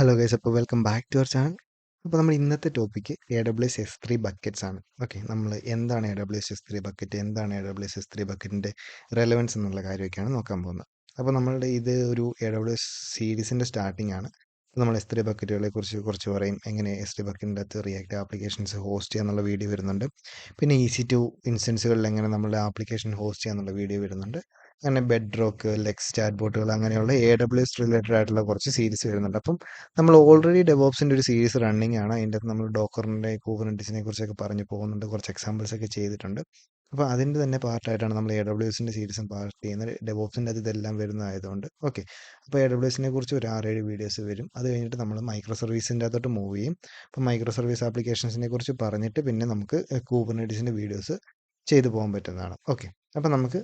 Hello guys, അപ്പോൾ welcome back to our channel. അപ്പോൾ നമ്മൾ ഇന്നത്തെ ടോപ്പിക്ക് AWS S3 ബക്കറ്റ്സ് ആണ്. ഓക്കെ, നമ്മൾ എന്താണ് AWS S3 ബക്കറ്റ്, എന്താണ് AWS S3 ബക്കറ്റിൻ്റെ റെലവൻസ് എന്നുള്ള കാര്യമൊക്കെയാണ് നോക്കാൻ പോകുന്നത്. അപ്പോൾ നമ്മളുടെ ഇത് ഒരു AWS സീരീസിൻ്റെ സ്റ്റാർട്ടിംഗ് ആണ്. അപ്പോൾ നമ്മൾ S3 ബക്കറ്റുകളെ കുറിച്ച് കുറച്ച് പറയും, എങ്ങനെ S3 ബക്കറ്റിൻ്റെ അകത്ത് റിയാക്ട് ആപ്ലിക്കേഷൻസ് ഹോസ്റ്റ് ചെയ്യാന്നുള്ള വീഡിയോ വരുന്നുണ്ട്. പിന്നെ EC2 ഇൻസ്റ്റൻസുകളിൽ എങ്ങനെ നമ്മുടെ ആപ്ലിക്കേഷൻ ഹോസ്റ്റ് ചെയ്യാന്നുള്ള വീഡിയോ വരുന്നുണ്ട്. അങ്ങനെ ബെഡ് റോക്ക്, ലെക്സ് ചാറ്റ് ബോട്ടുകൾ, അങ്ങനെയുള്ള AWS റിലേറ്റഡ് ആയിട്ടുള്ള കുറച്ച് സീരീസ് വരുന്നുണ്ട്. അപ്പം നമ്മൾ ഓൾറെഡി ഡെവോപ്സിൻ്റെ ഒരു സീരീസ് റണ്ണിങ് ആണ്. അതിൻ്റെ അകത്ത് നമ്മൾ ഡോക്കറിൻ്റെ കുബർനെറ്റിസിനെ കുറിച്ചൊക്കെ പറഞ്ഞു പോകുന്നുണ്ട്, കുറച്ച് എക്സാമ്പിൾസ് ഒക്കെ ചെയ്തിട്ടുണ്ട്. അപ്പോൾ അതിൻ്റെ തന്നെ പാർട്ടായിട്ടാണ് നമ്മൾ AWSൻ്റെ സീരീസും പാർട്ട് ചെയ്യുന്നത്. ഡെവോപ്സിൻ്റെ അത് ഇതെല്ലാം വരുന്നതായതുകൊണ്ട് ഓക്കെ. അപ്പോൾ AWSനെ കുറിച്ച് ഒരു 6-7 വീഡിയോസ് വരും. അത് കഴിഞ്ഞിട്ട് നമ്മൾ മൈക്രോ സർവീസിൻ്റെ അകത്തോട്ട് മൂവ് ചെയ്യും. അപ്പോൾ മൈക്രോ സർവീസ് ആപ്ലിക്കേഷൻസിനെ കുറിച്ച് പറഞ്ഞിട്ട് പിന്നെ നമുക്ക് കുബർനെറ്റിസിൻ്റെ വീഡിയോസ് ചെയ്തു പോകാൻ പറ്റുന്നതാണ്. ഓക്കെ, അപ്പോൾ നമുക്ക്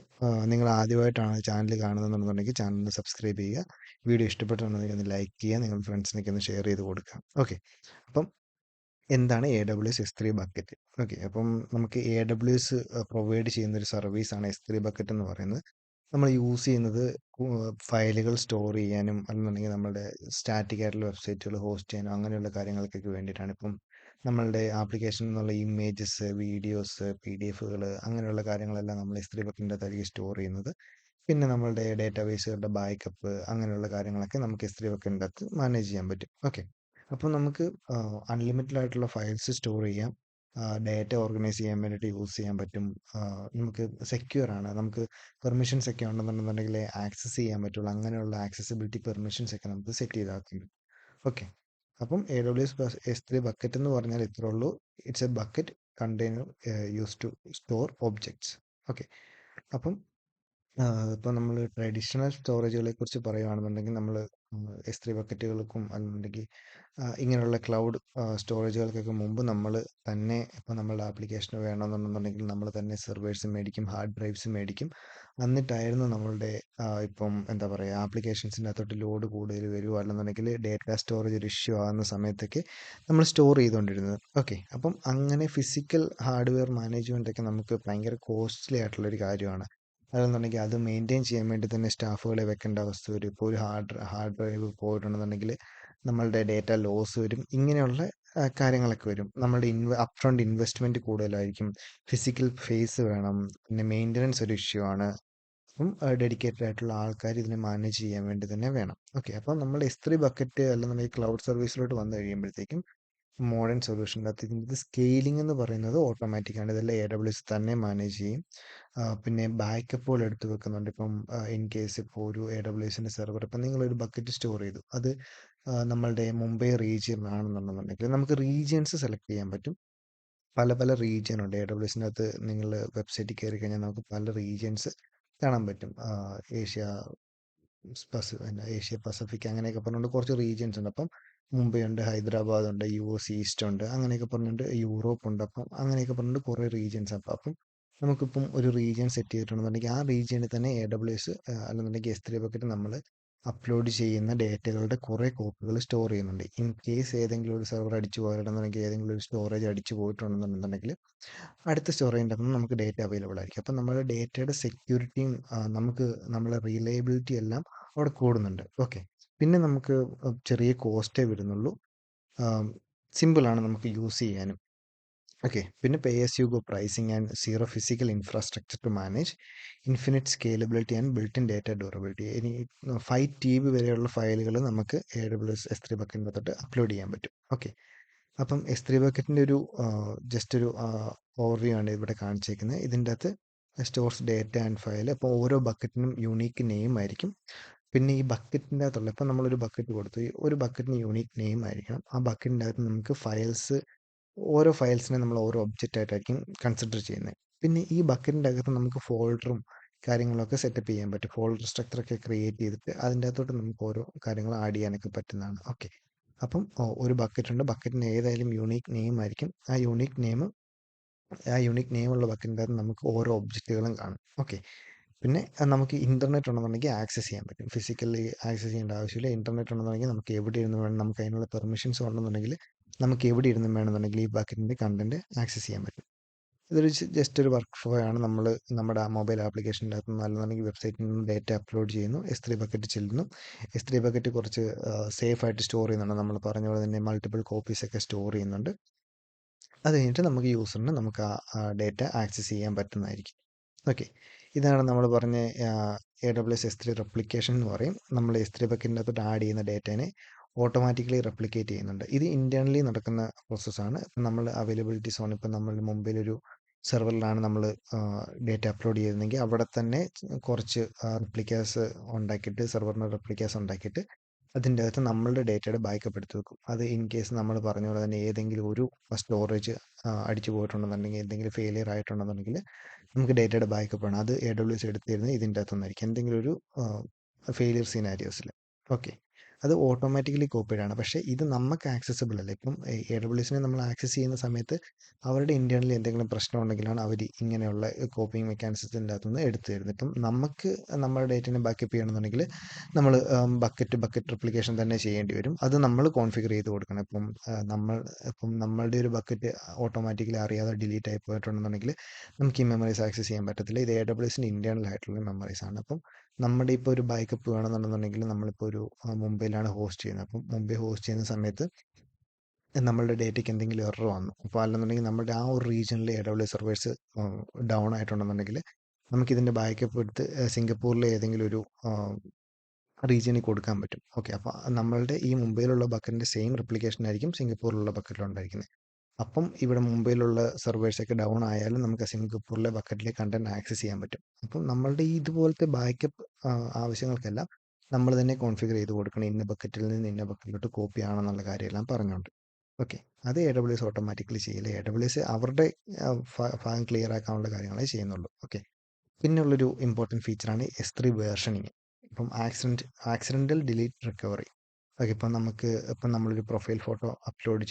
നിങ്ങൾ ആദ്യമായിട്ടാണ് ചാനൽ കാണുന്നതെന്നുണ്ടെങ്കിൽ ചാനൽ സബ്സ്ക്രൈബ് ചെയ്യുക. വീഡിയോ ഇഷ്ടപ്പെട്ടിട്ടുണ്ടെങ്കിൽ ഒന്ന് ലൈക്ക് ചെയ്യുക, നിങ്ങളുടെ ഫ്രണ്ട്സിനൊക്കെ ഒന്ന് ഷെയർ ചെയ്ത് കൊടുക്കുക. ഓക്കെ, അപ്പം എന്താണ് AWS S3 ബക്കറ്റ്? ഓക്കെ, അപ്പം നമുക്ക് AWS പ്രൊവൈഡ് ചെയ്യുന്ന ഒരു സർവീസാണ് S3 ബക്കറ്റ് എന്ന് പറയുന്നത്. നമ്മൾ യൂസ് ചെയ്യുന്നത് ഫയലുകൾ സ്റ്റോർ ചെയ്യാനും അല്ലെന്നുണ്ടെങ്കിൽ നമ്മുടെ സ്റ്റാറ്റിക് ആയിട്ടുള്ള വെബ്സൈറ്റുകൾ ഹോസ്റ്റ് ചെയ്യാനും അങ്ങനെയുള്ള കാര്യങ്ങൾക്കൊക്കെ വേണ്ടിയിട്ടാണ്. ഇപ്പം നമ്മളുടെ ആപ്ലിക്കേഷനിൽ നിന്നുള്ള ഇമേജസ്, വീഡിയോസ്, PDF അങ്ങനെയുള്ള കാര്യങ്ങളെല്ലാം നമ്മൾ S3 ബക്കറ്റിൻ്റെ അകത്തായിരിക്കും സ്റ്റോർ ചെയ്യുന്നത്. പിന്നെ നമ്മളുടെ ഡേറ്റാബേസുകളുടെ ബാക്കപ്പ് അങ്ങനെയുള്ള കാര്യങ്ങളൊക്കെ നമുക്ക് S3 ബക്കറ്റിൻ്റെ അകത്ത് മാനേജ് ചെയ്യാൻ പറ്റും. ഓക്കെ, അപ്പോൾ നമുക്ക് അൺലിമിറ്റഡ് ആയിട്ടുള്ള ഫയൽസ് സ്റ്റോർ ചെയ്യാം. ഡേറ്റ ഓർഗനൈസ് ചെയ്യാൻ വേണ്ടിയിട്ട് യൂസ് ചെയ്യാൻ പറ്റും. നമുക്ക് സെക്യൂർ ആണ്. നമുക്ക് പെർമിഷൻസ് ഒക്കെ ഉണ്ടെന്നുണ്ടെന്നുണ്ടെങ്കിൽ ആക്സസ് ചെയ്യാൻ പറ്റുള്ളൂ. അങ്ങനെയുള്ള ആക്സസിബിലിറ്റി പെർമിഷൻസ് ഒക്കെ നമുക്ക് സെറ്റ് ചെയ്താക്കും. ഓക്കെ, അപ്പം AWS S3 ബക്കറ്റ് എന്ന് പറഞ്ഞാൽ ഇത്രേ ഉള്ളൂ. It's a bucket container use to store objects. Okay, അപ്പം ഇപ്പോൾ നമ്മൾ ട്രഡീഷണൽ സ്റ്റോറേജുകളെ കുറിച്ച് പറയുകയാണെന്നുണ്ടെങ്കിൽ നമ്മൾ S3 ബക്കറ്റുകൾക്കും അല്ലെന്നുണ്ടെങ്കിൽ ഇങ്ങനെയുള്ള ക്ലൗഡ് സ്റ്റോറേജുകൾക്കൊക്കെ മുമ്പ് നമ്മൾ തന്നെ ഇപ്പോൾ നമ്മളുടെ ആപ്ലിക്കേഷന് വേണമെന്നുണ്ടെന്നുണ്ടെങ്കിൽ നമ്മൾ തന്നെ സെർവേഴ്സ് മേടിക്കും, ഹാർഡ് ഡ്രൈവ്സ് മേടിക്കും. എന്നിട്ടായിരുന്നു നമ്മളുടെ ഇപ്പം എന്താ പറയുക, ആപ്ലിക്കേഷൻസിൻ്റെ അകത്തോട്ട് ലോഡ് കൂടുതൽ വരുമോ അല്ലെന്നുണ്ടെങ്കിൽ ഡേറ്റ സ്റ്റോറേജ് ഒരു ഇഷ്യൂ ആകുന്ന സമയത്തൊക്കെ നമ്മൾ സ്റ്റോർ ചെയ്തുകൊണ്ടിരുന്നത്. ഓക്കെ, അപ്പം അങ്ങനെ ഫിസിക്കൽ ഹാർഡ്വെയർ മാനേജ്മെൻ്റ് ഒക്കെ നമുക്ക് ഭയങ്കര കോസ്റ്റ്ലി ആയിട്ടുള്ളൊരു കാര്യമാണ്. അതെന്നുണ്ടെങ്കിൽ അത് മെയിൻറ്റെയിൻ ചെയ്യാൻ വേണ്ടി തന്നെ സ്റ്റാഫുകളെ വെക്കേണ്ട അവസ്ഥ വരും. ഇപ്പോൾ ഒരു ഹാർഡ് ഡ്രൈവ് പോയിട്ടുണ്ടെന്നുണ്ടെങ്കിൽ നമ്മളുടെ ഡേറ്റ ലോസ് വരും. ഇങ്ങനെയുള്ള കാര്യങ്ങളൊക്കെ വരും. നമ്മളുടെ അപ്ഫ്രണ്ട് ഇൻവെസ്റ്റ്മെൻറ്റ് കൂടുതലായിരിക്കും. ഫിസിക്കൽ ഫേസ് വേണം. പിന്നെ മെയിൻ്റനൻസ് ഒരു ഇഷ്യൂ ആണ്. അപ്പം ഡെഡിക്കേറ്റഡ് ആയിട്ടുള്ള ആൾക്കാർ ഇതിനെ മാനേജ് ചെയ്യാൻ വേണ്ടി തന്നെ വേണം. ഓക്കെ, അപ്പം നമ്മൾ S3 ബക്കറ്റ് അല്ലെന്നുണ്ടെങ്കിൽ ക്ലൗഡ് സർവീസിലോട്ട് വന്നു കഴിയുമ്പോഴത്തേക്കും മോഡേൺ സൊല്യൂഷൻ്റെ അകത്ത് ഇതിൻ്റെ സ്കെയിലിംഗ് എന്ന് പറയുന്നത് ഓട്ടോമാറ്റിക്കാണ്. ഇതെല്ലാം AWS തന്നെ മാനേജ് ചെയ്യും. പിന്നെ ബാക്കപ്പുകൾ എടുത്ത് വെക്കുന്നുണ്ട്. ഇപ്പം ഇൻ കേസ് ഇപ്പോൾ ഒരു AWSൻ്റെ സെർവർ ഇപ്പം നിങ്ങളൊരു ബക്കറ്റ് സ്റ്റോർ ചെയ്തു, അത് നമ്മളുടെ മുംബൈ റീജിയൻ ആണെന്നുണ്ടെന്നുണ്ടെങ്കിൽ നമുക്ക് റീജിയൻസ് സെലക്ട് ചെയ്യാൻ പറ്റും. പല പല റീജിയൻ ഉണ്ട് AWSൻ്റെ അകത്ത്. നിങ്ങൾ വെബ്സൈറ്റിൽ കയറി കഴിഞ്ഞാൽ നമുക്ക് പല റീജിയൻസ് കാണാൻ പറ്റും. ഏഷ്യ ഏഷ്യ പസഫിക് അങ്ങനെയൊക്കെ പറഞ്ഞുകൊണ്ട് കുറച്ച് റീജിയൻസ് ഉണ്ട്. അപ്പം മുംബൈ ഉണ്ട്, ഹൈദരാബാദ് ഉണ്ട്, US ഈസ്റ്റ് ഉണ്ട്, അങ്ങനെയൊക്കെ പറഞ്ഞുകൊണ്ട് യൂറോപ്പ് ഉണ്ട്. അപ്പം അങ്ങനെയൊക്കെ പറഞ്ഞുകൊണ്ട് കുറേ റീജിയൻസ്. അപ്പം നമുക്കിപ്പം ഒരു റീജിയൻ സെറ്റ് ചെയ്തിട്ടുണ്ടെന്നുണ്ടെങ്കിൽ ആ റീജിയനിൽ തന്നെ AWS അല്ലെന്നുണ്ടെങ്കിൽ S3 ബക്കറ്റ് നമ്മൾ അപ്ലോഡ് ചെയ്യുന്ന ഡേറ്റകളുടെ കുറേ കോപ്പികൾ സ്റ്റോർ ചെയ്യുന്നുണ്ട്. ഇൻ കേസ് ഏതെങ്കിലും ഒരു സെർവർ അടിച്ചു പോയിട്ടുണ്ടെന്നുണ്ടെങ്കിൽ ഏതെങ്കിലും ഒരു സ്റ്റോറേജ് അടിച്ചു പോയിട്ടുണ്ടെന്നുണ്ടെങ്കിൽ അടുത്ത സ്റ്റോറേജിൻ്റെ അകത്ത് നമുക്ക് ഡേറ്റ അവൈലബിൾ ആയിരിക്കും. അപ്പം നമ്മുടെ ഡേറ്റയുടെ സെക്യൂരിറ്റിയും നമുക്ക് നമ്മളെ റിലയബിലിറ്റി എല്ലാം അവിടെ കൂടുന്നുണ്ട്. ഓക്കെ, പിന്നെ നമുക്ക് ചെറിയ കോസ്റ്റേ വരുന്നുള്ളൂ. സിമ്പിളാണ് നമുക്ക് യൂസ് ചെയ്യാനും. ഓക്കെ, പിന്നെ pay as you go pricing and zero physical infrastructure to manage, infinite scalability and built in data durability. ഇനി 5 TB വരെയുള്ള ഫയലുകൾ നമുക്ക് AWS S3 ബക്കറ്റിൻ്റെ തൊട്ട് അപ്ലോഡ് ചെയ്യാൻ പറ്റും. ഓക്കെ, അപ്പം S3 ബക്കറ്റിൻ്റെ ഒരു ജസ്റ്റ് ഒരു ഓവർവ്യൂ ആണ് ഇവിടെ കാണിച്ചേക്കുന്നത്. ഇതിൻ്റെ അകത്ത് സ്റ്റോർസ് ഡേറ്റ ആൻഡ് ഫയൽ. അപ്പോൾ ഓരോ ബക്കറ്റിനും യൂണീക്ക് നെയിം ആയിരിക്കും. പിന്നെ ഈ ബക്കറ്റിൻ്റെ അകത്തുള്ള ഇപ്പം നമ്മളൊരു ബക്കറ്റ് കൊടുത്തു, ഒരു ബക്കറ്റിന് യൂണീക്ക് നെയിം ആയിരിക്കണം. ആ ബക്കറ്റിൻ്റെ അകത്ത് നമുക്ക് ഓരോ ഫയൽസിനെ നമ്മൾ ഓരോ ഒബ്ജക്റ്റ് ആയിട്ടായിരിക്കും കൺസിഡർ ചെയ്യുന്നത്. പിന്നെ ഈ ബക്കറ്റിൻ്റെ അകത്ത് നമുക്ക് ഫോൾഡറും കാര്യങ്ങളൊക്കെ സെറ്റപ്പ് ചെയ്യാൻ പറ്റും. ഫോൾഡർ സ്ട്രക്ചറൊക്കെ ക്രിയേറ്റ് ചെയ്തിട്ട് അതിൻ്റെ അകത്തോട്ട് നമുക്ക് ഓരോ കാര്യങ്ങൾ ആഡ് ചെയ്യാനൊക്കെ പറ്റുന്നതാണ്. ഓക്കെ, അപ്പം ഒരു ബക്കറ്റ് ഉണ്ട്. ബക്കറ്റിന് ഏതായാലും യൂണീക്ക് നെയിം ആയിരിക്കും. ആ യൂണീക്ക് നെയിമുള്ള ബക്കറ്റിൻ്റെ അകത്ത് നമുക്ക് ഓരോ ഒബ്ജക്റ്റുകളും കാണും. ഓക്കെ, പിന്നെ നമുക്ക് ഇൻ്റർനെറ്റ് ഉണ്ടെന്നുണ്ടെങ്കിൽ ആക്സസ് ചെയ്യാൻ പറ്റും. ഫിസിക്കലി ആക്സസ് ചെയ്യേണ്ട ആവശ്യമില്ല. ഇൻ്റർനെറ്റ് ഉണ്ടെന്നുണ്ടെങ്കിൽ നമുക്ക് എവിടെ ഇരുന്ന് വേണം, നമുക്ക് അതിനുള്ള പെർമിഷൻസ് ഉണ്ടെന്നുണ്ടെങ്കിൽ നമുക്ക് എവിടെ ഇരുന്ന് വേണമെന്നുണ്ടെങ്കിൽ ഈ ബക്കറ്റിൻ്റെ കണ്ടന്റ് ആക്സസ് ചെയ്യാൻ പറ്റും. ഇതൊരു ജസ്റ്റ് ഒരു വർക്ക് ഫ്ലോ ആണ്. നമ്മൾ നമ്മുടെ മൊബൈൽ ആപ്ലിക്കേഷൻ്റെ അകത്ത് നിന്ന് അല്ലെന്നുണ്ടെങ്കിൽ വെബ്സൈറ്റിൽ നിന്ന് ഡേറ്റ അപ്ലോഡ് ചെയ്യുന്നു. S3 ബക്കറ്റ് ചെല്ലുന്നു. S3 ബക്കറ്റ് കുറച്ച് സേഫ് ആയിട്ട് സ്റ്റോർ ചെയ്യുന്നുണ്ട്. നമ്മൾ പറഞ്ഞ പോലെ തന്നെ മൾട്ടിപ്പിൾ കോപ്പീസ് ഒക്കെ സ്റ്റോർ ചെയ്യുന്നുണ്ട്. അത് കഴിഞ്ഞിട്ട് നമുക്ക് യൂസറിന് നമുക്ക് ആ ഡേറ്റ ആക്സസ് ചെയ്യാൻ പറ്റുന്നതായിരിക്കും. ഓക്കെ, ഇതാണ് നമ്മൾ പറഞ്ഞ AWS S3 റെപ്ലിക്കേഷൻ എന്ന് പറയും. നമ്മൾ S3 ബക്കറ്റിൻ്റെ അകത്തോട്ട് ആഡ് ചെയ്യുന്ന ഡേറ്റേനെ ഓട്ടോമാറ്റിക്കലി റെപ്ലിക്കേറ്റ് ചെയ്യുന്നുണ്ട്. ഇത് ഇന്റേണലി നടക്കുന്ന പ്രോസസ്സാണ്. ഇപ്പം നമ്മൾ അവൈലബിലിറ്റി സോൺ, ഇപ്പം നമ്മൾ മുമ്പിലൊരു സെർവറിലാണ് നമ്മൾ ഡേറ്റ അപ്ലോഡ് ചെയ്യുന്നതെങ്കിൽ അവിടെ തന്നെ കുറച്ച് റെപ്ലിക്കാസ് ഉണ്ടാക്കിയിട്ട്, സെർവറിന് റെപ്ലിക്കാസ് ഉണ്ടാക്കിയിട്ട് അതിൻ്റെ അകത്ത് നമ്മളുടെ ഡേറ്റയുടെ ബാക്കപ്പ് എടുത്ത് വെക്കും. അത് ഇൻ കേസ് നമ്മൾ പറഞ്ഞ പോലെ തന്നെ ഏതെങ്കിലും ഒരു സ്റ്റോറേജ് അടിച്ചു പോയിട്ടുണ്ടെന്നുണ്ടെങ്കിൽ, എന്തെങ്കിലും ഫെയിലിയർ ആയിട്ടുണ്ടെന്നുണ്ടെങ്കിൽ നമുക്ക് ഡേറ്റയുടെ ബാക്കപ്പ് ആണ്. അത് AWS എടുത്ത് തരുന്നത് ഇതിൻ്റെ അകത്തുനിന്നായിരിക്കും, എന്തെങ്കിലും ഒരു ഫെയിലിയർ സിനാരിയോസിൽ. ഓക്കെ, അത് ഓട്ടോമാറ്റിക്കലി കോപ്പീഡ് ആണ്. പക്ഷേ ഇത് നമുക്ക് ആക്സസിബിൾ അല്ല. ഇപ്പം AWSനെ നമ്മൾ ആക്സസ് ചെയ്യുന്ന സമയത്ത് അവരുടെ ഇന്റേണലി എന്തെങ്കിലും പ്രശ്നം ഉണ്ടെങ്കിലാണ് അവർ ഇങ്ങനെയുള്ള കോപ്പിംഗ് മെക്കാനിസത്തിൻ്റെ അകത്തുനിന്ന് എടുത്തു തരുന്നത്. ഇപ്പം നമുക്ക് നമ്മുടെ ഡേറ്റിനെ ബാക്കപ്പ് ചെയ്യണമെന്നുണ്ടെങ്കിൽ നമ്മൾ ബക്കറ്റ് റിപ്ലിക്കേഷൻ തന്നെ ചെയ്യേണ്ടി വരും. അത് നമ്മൾ കോൺഫിഗർ ചെയ്ത് കൊടുക്കണം. ഇപ്പം നമ്മളുടെ ഒരു ബക്കറ്റ് ഓട്ടോമാറ്റിക്കലി അറിയാതെ ഡിലീറ്റ് ആയി പോയിട്ടുണ്ടെന്നുണ്ടെങ്കിൽ നമുക്ക് ഈ മെമ്മറീസ് ആക്സസ് ചെയ്യാൻ പറ്റത്തില്ല. ഇത് AWSൻ്റെ ഇന്റേണൽ ആയിട്ടുള്ള മെമ്മറീസ് ആണ്. അപ്പം നമ്മുടെ ഇപ്പോൾ ഒരു ബാക്കപ്പ് വേണമെന്നുണ്ടെന്നുണ്ടെങ്കിൽ നമ്മളിപ്പോൾ ഒരു മുംബൈയിലാണ് ഹോസ്റ്റ് ചെയ്യുന്നത്. അപ്പം മുംബൈ ഹോസ്റ്റ് ചെയ്യുന്ന സമയത്ത് നമ്മളുടെ ഡേറ്റയ്ക്ക് എന്തെങ്കിലും എറർ വന്നു, അപ്പോൾ അല്ലെന്നുണ്ടെങ്കിൽ നമ്മുടെ ആ ഒരു റീജിയനിൽ AWS സെർവേഴ്സ് ഡൗൺ ആയിട്ടുണ്ടെന്നുണ്ടെങ്കിൽ നമുക്കിതിൻ്റെ ബാക്കപ്പ് എടുത്ത് സിംഗപ്പൂരിലെ ഏതെങ്കിലും ഒരു റീജിയനിൽ കൊടുക്കാൻ പറ്റും. ഓക്കെ, അപ്പോൾ നമ്മളുടെ ഈ മുംബൈയിലുള്ള ബക്കറ്റിൻ്റെ സെയിം റെപ്ലിക്കേഷൻ ആയിരിക്കും സിംഗപ്പൂരിലുള്ള ബക്കറ്റിലുണ്ടായിരിക്കുന്നത്. അപ്പം ഇവിടെ മുംബൈയിലുള്ള സെർവേഴ്സൊക്കെ ഡൗൺ ആയാലും നമുക്ക് സിംഗപ്പൂരിലെ ബക്കറ്റിലെ കണ്ടന്റ് ആക്സസ് ചെയ്യാൻ പറ്റും. അപ്പം നമ്മളുടെ ഈ ഇതുപോലത്തെ ബാക്കപ്പ് ആവശ്യങ്ങൾക്കെല്ലാം നമ്മൾ തന്നെ കോൺഫിഗർ ചെയ്ത് കൊടുക്കണം. ഇന്ന ബക്കറ്റിൽ നിന്ന് ഇന്ന ബക്കറ്റിലോട്ട് കോപ്പി ആണെന്നുള്ള കാര്യമെല്ലാം പറഞ്ഞുകൊണ്ട്. ഓക്കെ, അത് AWS ഓട്ടോമാറ്റിക്കലി ചെയ്യില്ല. AWS അവരുടെ ഭാഗം ക്ലിയർ ആക്കാനുള്ള കാര്യങ്ങളെ ചെയ്യുന്നുള്ളൂ. ഓക്കെ, പിന്നുള്ളൊരു ഇമ്പോർട്ടൻറ്റ് ഫീച്ചറാണ് S3 വേർഷനിങ്. ഇപ്പം ആക്സിഡൻ്റൽ ഡിലീറ്റ് റിക്കവറി. ഓക്കെ, ഇപ്പം നമ്മളൊരു പ്രൊഫൈൽ ഫോട്ടോ അപ്ലോഡ്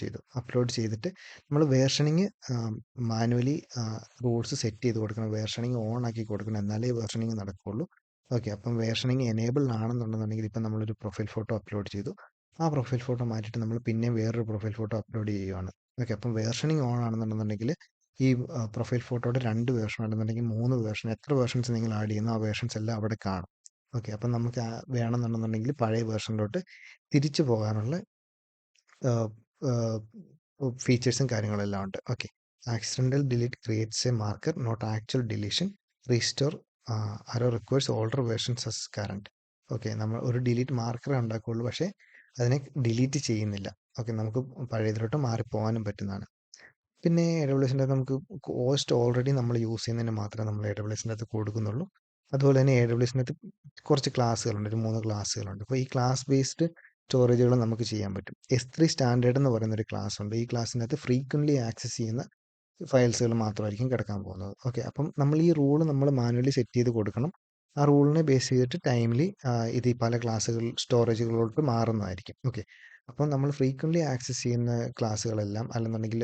ചെയ്തിട്ട് നമ്മൾ വേർഷനിങ് മാനുവലി റൂൾസ് സെറ്റ് ചെയ്ത് കൊടുക്കണം. വേർഷനിങ് ഓൺ ആക്കി കൊടുക്കണം, എന്നാലേ വേർഷനിങ് നടക്കുകയുള്ളൂ. ഓക്കെ, അപ്പം വേർഷനിങ് എനേബിൾഡ് ആണെന്നുണ്ടെന്നുണ്ടെങ്കിൽ ഇപ്പം നമ്മളൊരു പ്രൊഫൈൽ ഫോട്ടോ അപ്ലോഡ് ചെയ്തു, ആ പ്രൊഫൈൽ ഫോട്ടോ മാറ്റിയിട്ട് നമ്മൾ പിന്നെ വേറൊരു പ്രൊഫൈൽ ഫോട്ടോ അപ്ലോഡ് ചെയ്യുകയാണ്. ഓക്കെ, അപ്പം വേർഷനിങ് ഓൺ ആണെന്നുണ്ടെന്നുണ്ടെങ്കിൽ ഈ പ്രൊഫൈൽ ഫോട്ടോയുടെ 2 വേർഷൻ ആണെന്നുണ്ടെങ്കിൽ 3 വേർഷൻ, എത്ര വേർഷൻസ് നിങ്ങൾ ആഡ് ചെയ്യുന്നു ആ വേർഷൻസ് എല്ലാം അവിടെ കാണും. ഓക്കെ, അപ്പം നമുക്ക് വേണമെന്നുണ്ടെന്നുണ്ടെങ്കിൽ പഴയ വേർഷനിലോട്ട് തിരിച്ചു പോകാനുള്ള ഫീച്ചേഴ്സും കാര്യങ്ങളെല്ലാം ഉണ്ട്. Okay, accidental delete creates a marker, not actual deletion. Restore arrow requires older versions as current. Okay, നമ്മൾ ഒരു ഡിലീറ്റ് മാർക്കറേ ഉണ്ടാക്കുകയുള്ളൂ, പക്ഷേ അതിനെ ഡിലീറ്റ് ചെയ്യുന്നില്ല. ഓക്കെ, നമുക്ക് പഴയതിലോട്ട് മാറിപ്പോകാനും പറ്റുന്നതാണ്. പിന്നെ AWSൻ്റെ അകത്ത് നമുക്ക് കോസ്റ്റ് ഓൾറെഡി നമ്മൾ യൂസ് ചെയ്യുന്നതിന് മാത്രമേ നമ്മൾ AWSൻ്റെ അകത്ത് കൊടുക്കുന്നുള്ളൂ. അതുപോലെ തന്നെ AWSൻ്റെ അകത്ത് കുറച്ച് ക്ലാസ്സുകളുണ്ട്, ഒരു 3 ക്ലാസ്സുകളുണ്ട്. അപ്പോൾ ഈ ക്ലാസ് ബേസ്ഡ് സ്റ്റോറേജുകൾ നമുക്ക് ചെയ്യാൻ പറ്റും. S3 സ്റ്റാൻഡേർഡ് എന്ന് പറയുന്ന ഒരു ക്ലാസ് ഉണ്ട്. ഈ ക്ലാസ്സിനകത്ത് ഫ്രീക്വൻ്റ്ലി ആക്സസ് ചെയ്യുന്ന ഫയൽസുകൾ മാത്രമായിരിക്കും കിടക്കാൻ പോകുന്നത്. ഓക്കെ, അപ്പം നമ്മൾ ഈ റൂൾ നമ്മൾ മാനുവലി സെറ്റ് ചെയ്ത് കൊടുക്കണം. ആ റൂളിനെ ബേസ് ചെയ്തിട്ട് ടൈംലി ഇത് ഈ പല സ്റ്റോറേജുകളിലോട്ട് മാറുന്നതായിരിക്കും. ഓക്കെ, അപ്പം നമ്മൾ ഫ്രീക്വൻ്റ്ലി ആക്സസ് ചെയ്യുന്ന ക്ലാസ്സുകളെല്ലാം അല്ലെന്നുണ്ടെങ്കിൽ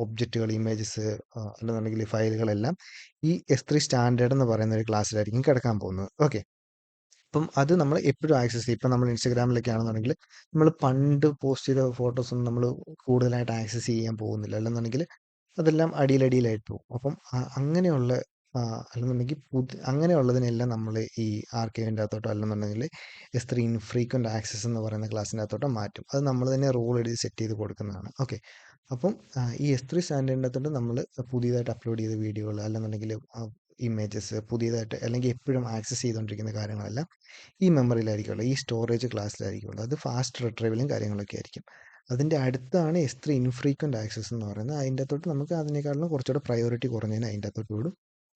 ഒബ്ജക്റ്റുകൾ, ഇമേജസ്, അല്ലെന്നുണ്ടെങ്കിൽ ഫയലുകളെല്ലാം ഈ S3 സ്റ്റാൻഡേർഡ് എന്ന് പറയുന്ന ഒരു ക്ലാസ്സിലായിരിക്കും കിടക്കാൻ പോകുന്നത്. ഓക്കെ, അപ്പം അത് നമ്മൾ എപ്പോഴും ആക്സസ് ചെയ്യും. ഇപ്പം നമ്മൾ ഇൻസ്റ്റാഗ്രാമിലൊക്കെ ആണെന്നുണ്ടെങ്കിൽ നമ്മൾ പണ്ട് പോസ്റ്റ് ചെയ്ത ഫോട്ടോസൊന്നും നമ്മൾ കൂടുതലായിട്ട് ആക്സസ് ചെയ്യാൻ പോകുന്നില്ല, അല്ലെന്നുണ്ടെങ്കിൽ അതെല്ലാം അടിയിലടിയിലായിട്ട് പോകും. അപ്പം അങ്ങനെയുള്ള അല്ലെന്നുണ്ടെങ്കിൽ അങ്ങനെയുള്ളതിനെല്ലാം നമ്മൾ ഈ ആർക്കൈവിൻ്റെ അകത്തോട്ടോ അല്ലെന്നുണ്ടെങ്കിൽ S3 ഇൻഫ്രീക്വൻ്റ് ആക്സസ് എന്ന് പറയുന്ന ക്ലാസ്സിൻ്റെ അകത്തോട്ടോ മാറ്റും. അത് നമ്മൾ തന്നെ റൂൾ എഴുതി സെറ്റ് ചെയ്ത് കൊടുക്കുന്നതാണ്. ഓക്കെ, അപ്പം ഈ S3 സ്റ്റാൻഡേർഡിൻ്റെ അകത്തോട്ട് നമ്മൾ പുതിയതായിട്ട് അപ്ലോഡ് ചെയ്ത വീഡിയോകൾ അല്ലെന്നുണ്ടെങ്കിൽ ഇമേജസ് പുതിയതായിട്ട് അല്ലെങ്കിൽ എപ്പോഴും ആക്സസ് ചെയ്തുകൊണ്ടിരിക്കുന്ന കാര്യങ്ങളെല്ലാം ഈ മെമ്മറിയിലായിരിക്കുമല്ലോ, ഈ സ്റ്റോറേജ് ക്ലാസ്സിലായിരിക്കുമല്ലോ. അത് ഫാസ്റ്റ് റിട്രൈവലും കാര്യങ്ങളൊക്കെ ആയിരിക്കും. അതിൻ്റെ അടുത്താണ് S3 ഇൻഫ്രീക്വൻ്റ് ആക്സസ് എന്ന് പറയുന്നത്. അതിൻ്റെ അകത്തോട്ട് നമുക്ക് അതിനേക്കാളും കുറച്ചുകൂടെ പ്രയോറിറ്റി കുറഞ്ഞതിന് അതിൻ്റെ അകത്തോട്ട് വിടും.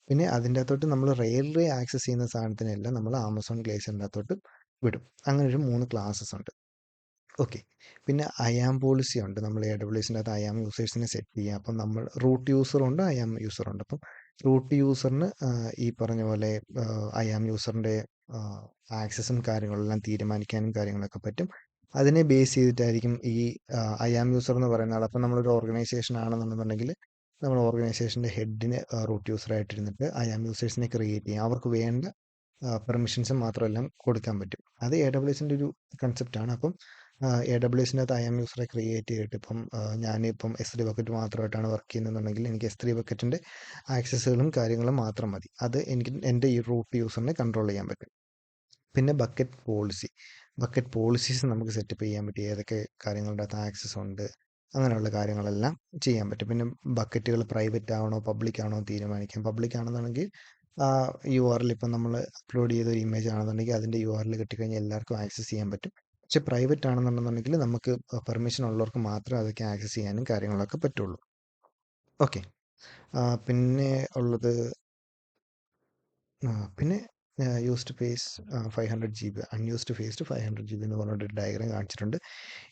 പിന്നെ അതിൻ്റെ അകത്തോട്ട് നമ്മൾ റെയർലി ആക്സസ് ചെയ്യുന്ന സാധനത്തിനെല്ലാം നമ്മൾ ആമസോൺ ഗ്ലേസിയറിൻ്റെ അകത്തോട്ട് വിടും. അങ്ങനെ ഒരു 3 ക്ലാസ്സസ് ഉണ്ട്. ഓക്കെ, പിന്നെ IAM പോളിസി ഉണ്ട്. നമ്മൾ AWSൻ്റെ അകത്ത് IAM യൂസേഴ്സിനെ സെറ്റ് ചെയ്യാം. അപ്പം നമ്മൾ റൂട്ട് യൂസറുണ്ട്, IAM യൂസറുണ്ട്. അപ്പം റൂട്ട് യൂസറിന് ഈ പറഞ്ഞ പോലെ IAM യൂസറിൻ്റെ ആക്സസും കാര്യങ്ങളെല്ലാം തീരുമാനിക്കാനും കാര്യങ്ങളൊക്കെ പറ്റും. അതിനെ ബേസ് ചെയ്തിട്ടായിരിക്കും ഈ IAM യൂസർ എന്ന് പറയുന്ന ആൾ. അപ്പം നമ്മളൊരു ഓർഗനൈസേഷൻ ആണെന്നുണ്ടെന്നുണ്ടെങ്കിൽ നമ്മൾ ഓർഗനൈസേഷൻ്റെ ഹെഡിനെ റൂട്ട് യൂസറായിട്ടിരുന്നിട്ട് IAM യൂസേഴ്സിനെ ക്രിയേറ്റ് ചെയ്യാം. അവർക്ക് വേണ്ട പെർമിഷൻസും മാത്രമെല്ലാം കൊടുക്കാൻ പറ്റും. അത് AWSൻ്റെ ഒരു കൺസെപ്റ്റാണ്. അപ്പം എ ഡബ്ല്യു എസിനകത്ത് ഐ എം യൂസറെ ക്രിയേറ്റ് ചെയ്തിട്ട് ഇപ്പം ഞാനിപ്പം S3 ബക്കറ്റ് മാത്രമായിട്ടാണ് വർക്ക് ചെയ്യുന്നതെന്നുണ്ടെങ്കിൽ എനിക്ക് S3 ബക്കറ്റിൻ്റെ ആക്സസ്സുകളും കാര്യങ്ങളും മാത്രം മതി. അത് എനിക്ക് എൻ്റെ ഈ റൂട്ട് യൂസറിനെ കൺട്രോൾ ചെയ്യാൻ പറ്റും. പിന്നെ ബക്കറ്റ് പോളിസീസ് നമുക്ക് സെറ്റപ്പ് ചെയ്യാൻ പറ്റും. ഏതൊക്കെ കാര്യങ്ങളുടെ അകത്ത് ആക്സസ് ഉണ്ട്, അങ്ങനെയുള്ള കാര്യങ്ങളെല്ലാം ചെയ്യാൻ പറ്റും. പിന്നെ ബക്കറ്റുകൾ പ്രൈവറ്റ് ആണോ പബ്ലിക് ആണോ തീരുമാനിക്കാം. പബ്ലിക് ആണെന്നുണ്ടെങ്കിൽ URL ഇപ്പം നമ്മൾ അപ്ലോഡ് ചെയ്ത ഒരു ഇമേജ് ആണെന്നുണ്ടെങ്കിൽ അതിൻ്റെ URL കിട്ടിക്കഴിഞ്ഞാൽ എല്ലാവർക്കും ആക്സസ് ചെയ്യാൻ പറ്റും. പക്ഷെ പ്രൈവറ്റ് ആണെന്നുണ്ടെന്നുണ്ടെങ്കിൽ നമുക്ക് പെർമിഷൻ ഉള്ളവർക്ക് മാത്രമേ അതൊക്കെ ആക്സസ് ചെയ്യാനും കാര്യങ്ങളൊക്കെ പറ്റുള്ളൂ. ഓക്കെ. പിന്നെ ഉള്ളത് പിന്നെ used space 500 GB, unused space 500 GB എന്ന് പറഞ്ഞിട്ടൊരു ഡയഗ്രാം കാണിച്ചിട്ടുണ്ട്.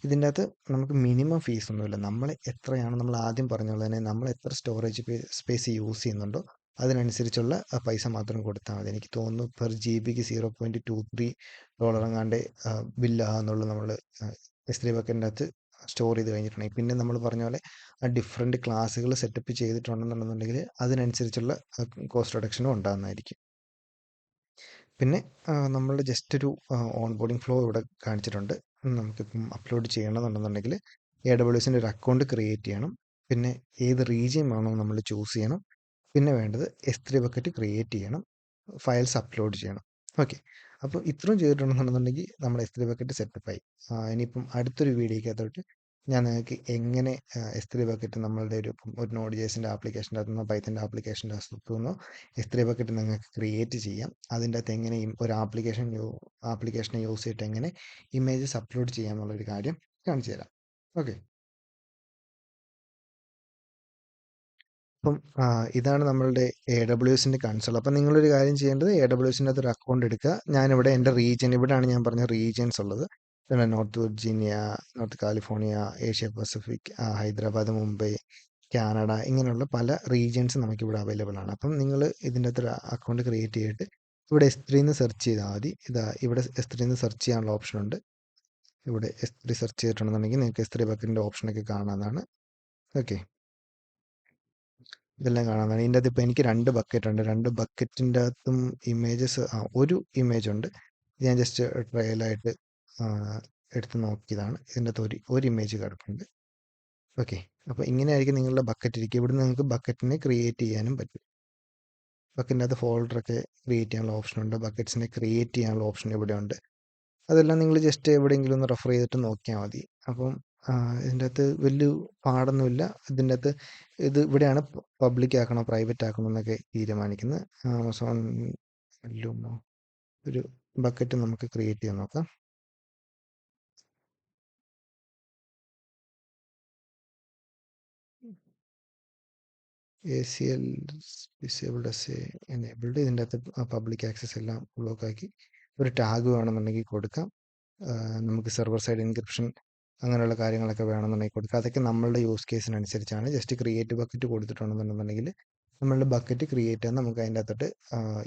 ഇതിൻ്റെ അകത്ത് നമുക്ക് മിനിമം ഫീസ് ഒന്നുമില്ല. നമ്മൾ എത്രയാണ്, നമ്മൾ ആദ്യം പറഞ്ഞ പോലെ തന്നെ നമ്മൾ എത്ര സ്റ്റോറേജ് സ്പേസ് യൂസ് ചെയ്യുന്നുണ്ടോ അതിനനുസരിച്ചുള്ള പൈസ മാത്രം കൊടുത്താൽ മതി. എനിക്ക് തോന്നുന്നു പെർ GBക്ക് $0.23 എങ്ങാണ്ട് ബില്ലാകുന്നുള്ളൂ നമ്മൾ S3 ബക്കറ്റിൻ്റെ അകത്ത് സ്റ്റോർ ചെയ്ത് കഴിഞ്ഞിട്ടുണ്ടെങ്കിൽ. പിന്നെ നമ്മൾ പറഞ്ഞ പോലെ ഡിഫറെൻറ്റ് ക്ലാസ്സുകൾ സെറ്റപ്പ് ചെയ്തിട്ടുണ്ടെന്നുണ്ടെങ്കിൽ അതിനനുസരിച്ചുള്ള കോസ്റ്റ് റിഡക്ഷനും ഉണ്ടാകുന്നതായിരിക്കും. പിന്നെ നമ്മൾ ജസ്റ്റ് ഒരു ഓൺ ബോർഡിംഗ് ഫ്ലോ ഇവിടെ കാണിച്ചിട്ടുണ്ട്. നമുക്കിപ്പം അപ്ലോഡ് ചെയ്യണമെന്നുണ്ടെന്നുണ്ടെങ്കിൽ AWSൻ്റെ ഒരു അക്കൗണ്ട് ക്രിയേറ്റ് ചെയ്യണം. പിന്നെ ഏത് റീജിയൻ ആണോ നമ്മൾ ചൂസ് ചെയ്യണം. പിന്നെ വേണ്ടത് S3 ബക്കറ്റ് ക്രിയേറ്റ് ചെയ്യണം, ഫയൽസ് അപ്ലോഡ് ചെയ്യണം. ഓക്കെ. അപ്പോൾ ഇത്രയും ചെയ്തിട്ടുണ്ടെന്നുണ്ടെങ്കിൽ നമ്മുടെ S3 ബക്കറ്റ് സെറ്റപ്പായി. ഇനിയിപ്പം അടുത്തൊരു വീഡിയോയ്ക്കകത്തോട്ട് ഞാൻ നിങ്ങൾക്ക് എങ്ങനെ S3 ബക്കറ്റ് നമ്മളുടെ ഒരു Node.js ആപ്ലിക്കേഷൻ്റെ അകത്തുനിന്നോ പൈത്തൻ്റെ ആപ്ലിക്കേഷൻ്റെ അകത്തുനിന്നോ S3 ബക്കറ്റ് നിങ്ങൾക്ക് ക്രിയേറ്റ് ചെയ്യാം. അതിൻ്റെ അകത്ത് എങ്ങനെ ഒരു ആപ്ലിക്കേഷനെ യൂസ് ചെയ്തിട്ട് എങ്ങനെ ഇമേജസ് അപ്ലോഡ് ചെയ്യാമെന്നുള്ളൊരു കാര്യം കാണിച്ചു തരാം. ഓക്കെ. അപ്പം ഇതാണ് നമ്മളുടെ AWSൻ്റെ കൺസോൾ. അപ്പം നിങ്ങളൊരു കാര്യം ചെയ്യേണ്ടത് AWSൻ്റെ അകത്ത് ഒരു അക്കൗണ്ട് എടുക്കുക. ഞാനിവിടെ എൻ്റെ റീജിയൻ, ഇവിടെയാണ് ഞാൻ പറഞ്ഞ റീജിയൻസ് ഉള്ളത്. പിന്നെ north Virginia, north California, Asia Pacific, Hyderabad, Mumbai, Canada, ഇങ്ങനെയുള്ള പല റീജിയൻസ് നമുക്കിവിടെ അവൈലബിൾ ആണ്. അപ്പം നിങ്ങൾ ഇതിൻ്റെ അകത്ത് ഒരു അക്കൗണ്ട് ക്രിയേറ്റ് ചെയ്തിട്ട് ഇവിടെ S3 എന്ന് സെർച്ച് ചെയ്താൽ മതി. ഇവിടെ S3 എന്ന് സെർച്ച് ചെയ്യാനുള്ള ഓപ്ഷൻ ഉണ്ട്. ഇവിടെ S3 സെർച്ച് ചെയ്തിട്ടുണ്ടെന്നുണ്ടെങ്കിൽ നിങ്ങൾക്ക് S3 ബക്കറ്റിൻ്റെ ഓപ്ഷനൊക്കെ കാണാവുന്നതാണ്. ഓക്കെ. ഇതെല്ലാം കാണാവുന്നതാണ്. ഇതിൻ്റെ അകത്ത് ഇപ്പോൾ എനിക്ക് 2 ബക്കറ്റ് ഉണ്ട്. 2 ബക്കറ്റിൻ്റെ അകത്തും ഇമേജസ് ഒരു ഇമേജ് ഉണ്ട്. ഞാൻ ജസ്റ്റ് ട്രയലായിട്ട് എടുത്ത് നോക്കിയതാണ്. ഇതിൻ്റെ അകത്ത് ഒരു ഇമേജ് കിടപ്പുണ്ട്. ഓക്കെ. അപ്പോൾ ഇങ്ങനെയായിരിക്കും നിങ്ങളുടെ ബക്കറ്റ് ഇരിക്കുക. ഇവിടെ നിങ്ങൾക്ക് ബക്കറ്റിനെ ക്രിയേറ്റ് ചെയ്യാനും പറ്റും. ബക്കറ്റിൻ്റെ അകത്ത് ഫോൾഡറൊക്കെ ക്രിയേറ്റ് ചെയ്യാനുള്ള ഓപ്ഷൻ ഉണ്ട്. ബക്കറ്റ്സിനെ ക്രിയേറ്റ് ചെയ്യാനുള്ള ഓപ്ഷൻ ഇവിടെ ഉണ്ട്. അതെല്ലാം നിങ്ങൾ ജസ്റ്റ് എവിടെയെങ്കിലും ഒന്ന് റെഫർ ചെയ്തിട്ട് നോക്കിയാൽ മതി. അപ്പം ഇതിൻ്റെ അകത്ത് വലിയ പാടൊന്നുമില്ല. ഇതിൻ്റെ അകത്ത് ഇവിടെയാണ് പബ്ലിക് ആക്കണോ പ്രൈവറ്റ് ആക്കണോ എന്നൊക്കെ തീരുമാനിക്കുന്നത്. ഒരു ബക്കറ്റ് നമുക്ക് ക്രിയേറ്റ് ചെയ്യാൻ നോക്കാം. ACL disabled enabled. ഇതിൻ്റെ അകത്ത് പബ്ലിക് ആക്സസ് എല്ലാം ബ്ലോക്ക് ആക്കി ഒരു ടാഗ് വേണമെന്നുണ്ടെങ്കിൽ കൊടുക്കാം. നമുക്ക് സെർവർ സൈഡ് എൻക്രിപ്ഷൻ അങ്ങനെയുള്ള കാര്യങ്ങളൊക്കെ വേണമെന്നുണ്ടെങ്കിൽ കൊടുക്കുക. അതൊക്കെ നമ്മളുടെ യൂസ് കേസിനനുസരിച്ചാണ്. ജസ്റ്റ് ക്രിയേറ്റ് ബക്കറ്റ് കൊടുത്തിട്ടുണ്ടെന്നുണ്ടെങ്കിൽ നമ്മളുടെ ബക്കറ്റ് ക്രിയേറ്റ് ചെയ്യാൻ നമുക്ക് അതിൻ്റെ അകത്തോട്ട്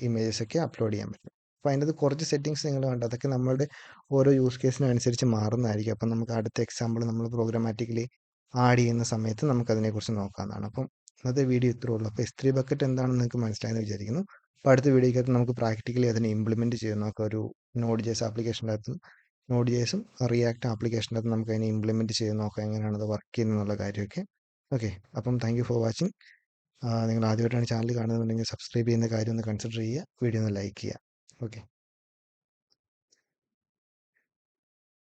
ഇമേജസ് ഒക്കെ അപ്ലോഡ് ചെയ്യാൻ പറ്റും. അപ്പോൾ അതിൻ്റെ അകത്ത് കുറച്ച് സെറ്റിങ്സ് നിങ്ങൾ വേണ്ട, അതൊക്കെ നമ്മളുടെ ഓരോ യൂസ് കേസിനനുസരിച്ച് മാറുന്നതായിരിക്കും. അപ്പം നമുക്ക് അടുത്ത എക്സാമ്പിൾ നമ്മൾ പ്രോഗ്രാമാറ്റിക്കലി ആഡ് ചെയ്യുന്ന സമയത്ത് നമുക്ക് അതിനെക്കുറിച്ച് നോക്കാവുന്നതാണ്. അപ്പം ഇന്നത്തെ വീഡിയോ ഇത്രേ ഉള്ളൂ. അപ്പോൾ S3 ബക്കറ്റ് എന്താണെന്ന് നിങ്ങൾക്ക് മനസ്സിലായെന്ന് വിചാരിക്കുന്നു. അപ്പോൾ അടുത്ത വീഡിയോയ്ക്കകത്ത് നമുക്ക് പ്രാക്ടിക്കലി അതിനെ ഇംപ്ലിമെൻറ്റ് ചെയ്ത് നോക്കാം. ഒരു Node.js ആപ്ലിക്കേഷൻ്റെ അകത്ത് Node.jsഉം റിയാക്ട് ആപ്ലിക്കേഷൻ്റെ അകത്ത് നമുക്ക് അതിനെ ഇംപ്ലിമെൻറ്റ് ചെയ്ത് നോക്കാം എങ്ങനെയാണ് അത് വർക്ക് ചെയ്യുന്നത് എന്നുള്ള കാര്യമൊക്കെ. ഓക്കെ. അപ്പം താങ്ക് യു ഫോർ വാച്ചിങ്. നിങ്ങൾ ആദ്യമായിട്ടാണ് ചാനൽ കാണുന്നുണ്ടെങ്കിൽ സബ്സ്ക്രൈബ് ചെയ്യുന്ന കാര്യം ഒന്ന് കൺസിഡർ ചെയ്യുക. വീഡിയോ ഒന്ന് ലൈക്ക് ചെയ്യുക. ഓക്കെ.